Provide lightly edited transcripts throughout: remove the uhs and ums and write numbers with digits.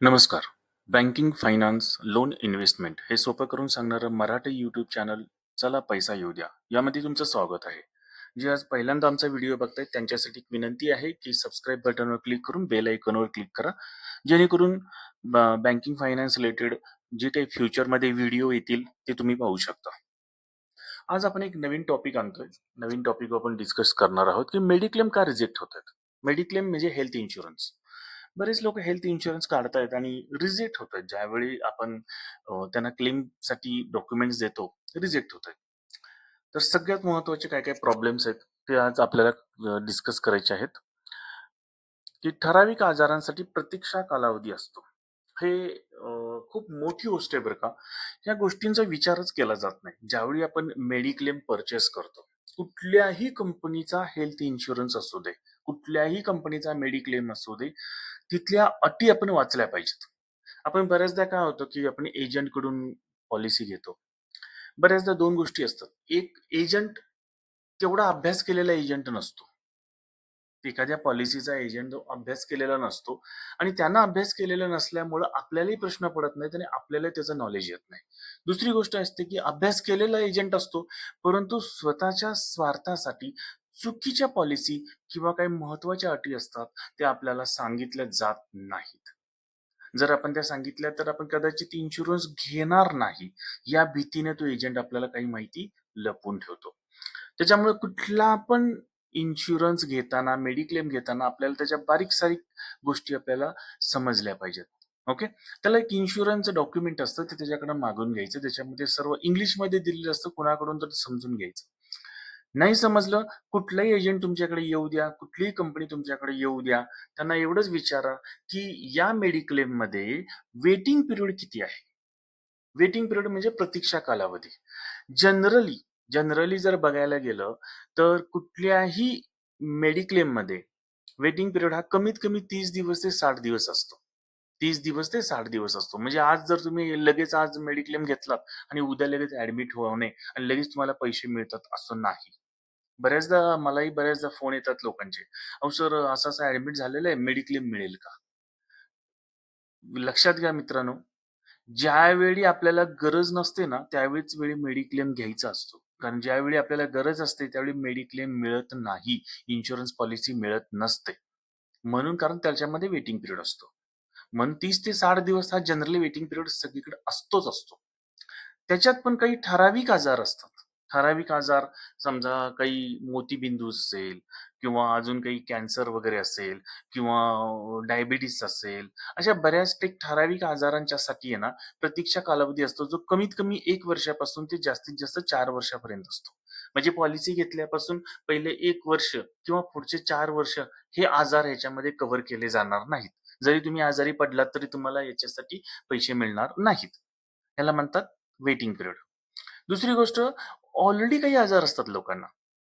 नमस्कार. Banking, finance, loan investment हे सोपं करून सांगणारं मराठी यूट्यूब चॅनल चला पैसा येऊ द्या. यामध्ये तुमचं स्वागत आहे. जे आज पहिल्यांदा आमचा व्हिडिओ बघतायत त्यांच्यासाठी एक विनंती आहे की सबस्क्राईब बटनवर क्लिक करून बेल आयकॉनवर क्लिक करा. जेणेकरून बँकिंग फायनान्स रिलेटेड जे काही फ्युचरमध्ये व्हिडिओ येतील ते तुम्ही पाहू शकता. आज आपण एक नवीन टॉपिक आणतोय. नवीन टॉपिक आपण डिस्कस करणार आहोत की मेडिक्लेम का रिजेक्ट होतात. मेडिक्लेम म्हणजे हेल्थ इन्शुरन्स. बरेच लोक हेल्थ इन्शुरन्स काढतायत आणि रिजेक्ट होत आहेत. ज्यावेळी आपण त्यांना क्लेमसाठी डॉक्युमेंट्स देतो, रिजेक्ट होत आहेत. तर सगळ्यात महत्वाचे काय काय प्रॉब्लेम्स आहेत ते आज आपल्याला डिस्कस करायचे आहेत. की ठराविक आजारांसाठी प्रतीक्षा कालावधी असतो. हे खूप मोठी गोष्ट आहे बरं का. या गोष्टींचा विचारच केला जात नाही. ज्यावेळी आपण मेडिक्लेम परचेस करतो, कुठल्याही कंपनीचा हेल्थ इन्शुरन्स असू दे, कुठल्याही कंपनीचा मेडिक्लेम असू दे, तिथल्या अटी आपण वाचल्या पाहिजेत. आपण बऱ्याचदा काय होतं की आपण एजंट कडून पॉलिसी घेतो. बऱ्याचदा दोन गोष्टी असतात. एक, एजंट तेवढा अभ्यास केलेला एजंट नसतो. एखाद्या पॉलिसीचा एजंट जो अभ्यास केलेला नसतो आणि त्यांना अभ्यास केलेला नसल्यामुळं आपल्यालाही प्रश्न पडत नाहीत आणि आपल्याला त्याचं नॉलेज येत नाही. दुसरी गोष्ट असते की अभ्यास केलेला एजंट असतो, परंतु स्वतःच्या स्वार्थासाठी चुकीच्या पॉलिसी किंवा काही महत्वाच्या अटी असतात त्या आपल्याला सांगितल्या जात नाहीत. जर आपण त्या सांगितल्या तर आपण कदाचित इन्शुरन्स घेणार नाही, या भीतीने तो एजंट आपल्याला काही माहिती लपवून ठेवतो. त्याच्यामुळे कुठला पण इन्शुरन्स घेताना, मेडिक्लेम घेताना आपल्याला त्याच्या बारीक सारीक गोष्टी आपल्याला समजल्या पाहिजेत. ओके. त्याला एक इन्शुरन्स डॉक्युमेंट असतं, ते त्याच्याकडे मागून घ्यायचं. त्याच्यामध्ये सर्व इंग्लिशमध्ये दिलेलं असतं, कुणाकडून तर समजून घ्यायचं. नाही समजलं, कुठलाही एजंट तुमच्याकडे येऊ द्या, कुठलीही कंपनी तुमच्याकडे येऊ द्या, त्यांना एवढंच विचारा की या मेडिक्लेम मध्ये वेटिंग पिरियड किती आहे. वेटिंग पिरियड म्हणजे प्रतीक्षा कालावधी. जनरली जनरली जर बघायला गेलं तर कुठल्याही मेडिक्लेम मध्ये वेटिंग पिरियड हा कमीत कमी 30 दिवस ते 60 दिवस असतो. 30 दिवस ते 60 दिवस असतो. म्हणजे आज जर तुम्ही लगेच आज मेडिक्लेम घेतलात आणि उद्या लगेच ऍडमिट होणे आणि लगेच तुम्हाला पैसे मिळतात असं नाही. बऱ्याचदा फोन येतात लोकांचे, अहो सर असं असं ऍडमिट झालेलं आहे, मेडिक्लेम मिळेल का? लक्षात घ्या मित्रांनो, ज्यावेळी आपल्याला गरज नसते ना, त्यावेळीच वेळी मेडिक्लेम घ्यायचा असतो. कारण ज्यावेळी आपल्याला गरज असते त्यावेळी मेडिक्लेम मिळत नाही. इन्शुरन्स पॉलिसी मिळत नसते. म्हणून कारण त्याच्यामध्ये वेटिंग पिरियड असतो. म्हणून 30 ते 60 दिवस हा जनरली वेटिंग पिरियड सगळीकडे असतोच असतो. त्याच्यात पण काही ठराविक आजार असतात. ठराविक आजार, समजा काही मोतीबिंदू असेल किंवा अजून काही कॅन्सर वगैरे असेल किंवा डायबिटीस असेल, अशा बऱ्याच काही ठराविक आजारांच्यासाठी आहे ना, प्रतीक्षा कालावधी असतो जो कमीत कमी 1 वर्षापासून ते जास्तीत जास्त 4 वर्षापर्यंत असतो. म्हणजे पॉलिसी घेतल्यापासून पहिले 1 वर्ष किंवा पुढचे 4 वर्ष हे आजार ह्याच्यामध्ये कव्हर केले जाणार नाहीत. जरी तुम्ही आजारी पडलात तरी तुम्हाला याच्यासाठी पैसे मिळणार नाहीत. याला म्हणतात वेटिंग पिरियड. दुसरी गोष्ट, ऑलरेडी काही आजार असतात लोकांना.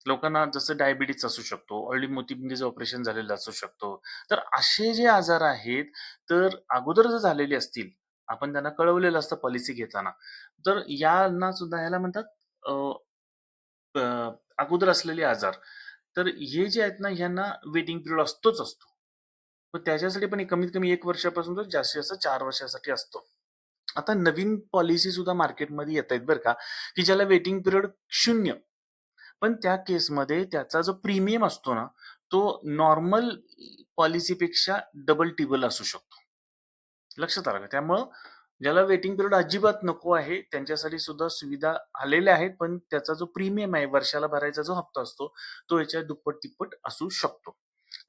लोकांना जसं डायबिटीज असू शकतो, ऑलरेडी मोतीबिंदूचं ऑपरेशन झालेलं असू शकतो. तर असे जे आजार आहेत, तर अगोदर जर झालेले असतील, आपण त्यांना कळवलेलं असतं पॉलिसी घेताना. तर यांना सुद्धा ह्याला म्हणतात अ, अ, अगोदर असलेले आजार. तर हे जे आहेत ना, ह्यांना वेटिंग पिरियड असतोच असतो. पण त्याच्यासाठी पण कमीत कमी 1 वर्षापासून तर जास्तीत जास्त 4 वर्षासाठी असतो. आता नवीन पॉलिसी सुद्धा मार्केटमध्ये येत आहेत बरं का, की ज्याला वेटिंग पिरियड 0. पण त्या केसमध्ये त्याचा जो प्रीमियम असतो ना, तो नॉर्मल पॉलिसीपेक्षा डबल टिबल असू शकतो. लक्षात आलं का? त्यामुळं ज्याला वेटिंग पिरियड अजिबात नको आहे, त्यांच्यासाठी सुद्धा सुविधा आलेल्या आहेत. पण त्याचा जो प्रीमियम आहे, वर्षाला भरायचा जो हप्ता असतो, तो याच्या दुप्पट-तिप्पट असू शकतो.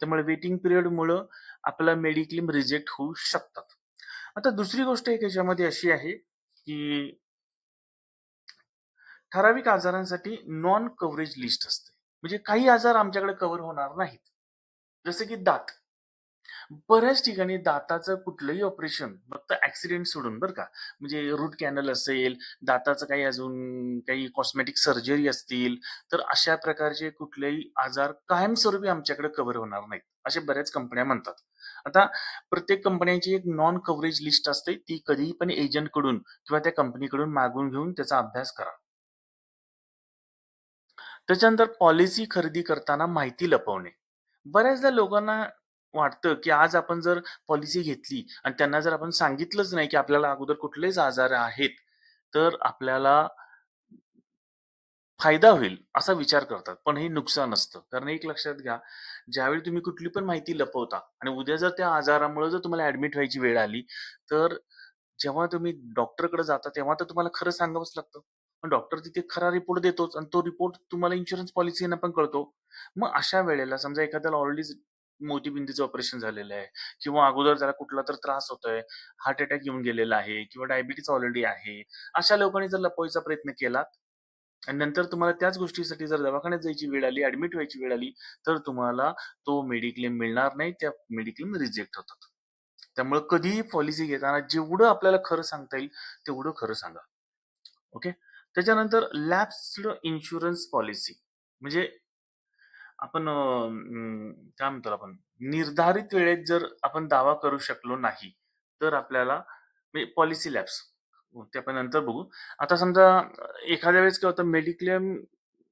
त्यामुळे वेटिंग पिरियडमुळं आपला मेडिक्लेम रिजेक्ट होऊ शकतात. आता दुसरी गोष्ट एक याच्यामध्ये अशी आहे, की ठराविक आजारांसाठी नॉन कव्हरेज लिस्ट असते. म्हणजे काही आजार आमच्याकडे कव्हर होणार नाहीत. जसं की दात. बऱ्याच ठिकाणी दाताचं कुठलंही ऑपरेशन फक्त ऍक्सिडेंट सोडून बरं का, म्हणजे रूट कॅनल असेल, दाताचं काही अजून काही कॉस्मेटिक सर्जरी असतील, तर अशा प्रकारचे कुठलेही आजार कायमस्वरूपी आमच्याकडे कव्हर होणार नाहीत, अशा बऱ्याच कंपन्या म्हणतात. आता प्रत्येक कंपन्यांची एक नॉन कव्हरेज लिस्ट असते, ती कधीही पण एजंट कडून किंवा त्या कंपनीकडून मागून घेऊन त्याचा अभ्यास करा. त्याच्यानंतर पॉलिसी खरेदी करताना माहिती लपवणे. बऱ्याचदा लोकांना वाटतं, की आज आपण जर पॉलिसी घेतली आणि त्यांना जर आपण सांगितलंच नाही, की आपल्याला अगोदर कुठलेच आजार आहेत, तर आपल्याला फायदा होईल असा विचार करतात. पण हे नुकसान असतं. कारण एक लक्षात घ्या, ज्यावेळी तुम्ही कुठली पण माहिती लपवता आणि उद्या जर त्या आजारामुळे जर तुम्हाला ॲडमिट व्हायची वेळ आली, तर जेव्हा तुम्ही डॉक्टरकडे जाता, तेव्हा तर तुम्हाला खरं सांगावंच लागतं. पण डॉक्टर तिथे खरा रिपोर्ट देतोच आणि तो रिपोर्ट तुम्हाला इन्शुरन्स पॉलिसीनं पण कळतो. मग अशा वेळेला समजा एखाद्याला ऑलरेडी मोतीबिंदूचं ऑपरेशन झालेलं आहे किंवा अगोदर त्याला कुठला तर त्रास होतोय, हार्ट अटॅक येऊन गेलेला आहे किंवा डायबिटीज ऑलरेडी आहे. अशा लोकांनी जर लपवायचा प्रयत्न केला आणि नंतर तुम्हाला त्याच गोष्टीसाठी जर दवाखान्यात जायची वेळ आली, ॲडमिट व्हायची वेळ आली, तर तुम्हाला तो मेडिक्लेम मिळणार नाही. त्या मेडिक्लेम रिजेक्ट होतात. त्यामुळे कधीही पॉलिसी घेताना जेवढं आपल्याला खरं सांगता येईल, तेवढं खरं सांगा. ओके. त्याच्यानंतर लॅप्स्ड इन्शुरन्स पॉलिसी म्हणजे आपण काय म्हणतो आपण निर्धारित वेळेत जर आपण दावा करू शकलो नाही, तर आपल्याला म्हणजे पॉलिसी लॅप्स ते आपण नंतर बघू. आता समजा एखाद्या वेळेस काय होतं मेडिक्लेम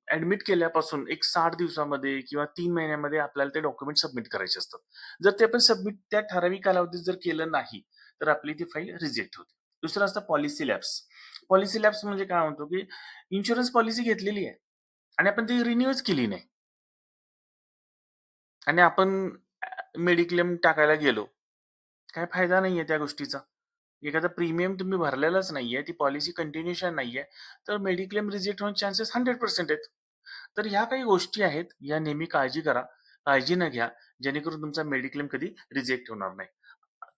ॲडमिट केल्यापासून एक 60 दिवसामध्ये किंवा 3 महिन्यामध्ये आपल्याला ते डॉक्युमेंट सबमिट करायचे असतात. जर ते आपण सबमिट त्या ठराविक कालावधीत जर केलं नाही, तर आपली ती फाईल रिजेक्ट होते. दुसरं असतं पॉलिसी लॅप्स. पॉलिसी लॅप्स म्हणजे काय म्हणतो, की इन्शुरन्स पॉलिसी घेतलेली आहे आणि आपण ती रिन्यूच केली नाही आणि आपण मेडिक्लेम टाकायला गेलो. काही फायदा नाहीये त्या गोष्टीचा. एखादा प्रीमियम तुम्ही भरलेलाच नाहीये, ती पॉलिसी कंटिन्यूशन नाहीये, तर मेडिक्लेम रिजेक्ट होण्याचे चान्सेस 100% आहेत. तर ह्या काही गोष्टी आहेत, या नेहमी काळजी करा. काळजी न घ्या, जेणेकरून तुमचा मेडिक्लेम कधी रिजेक्ट होणार नाही.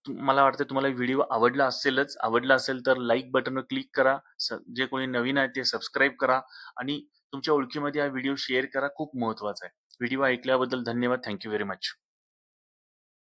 मला वाटतं तुम्हाला व्हिडिओ आवडला असेलच. आवडला असेल तर लाईक बटनवर क्लिक करा. जे कोणी नवीन आहे ते सबस्क्राईब करा आणि तुमच्या ओळखीमध्ये हा व्हिडिओ शेअर करा. खूप महत्त्वाचा आहे. व्हिडिओ ऐकल्याबद्दल धन्यवाद. Thank you very much.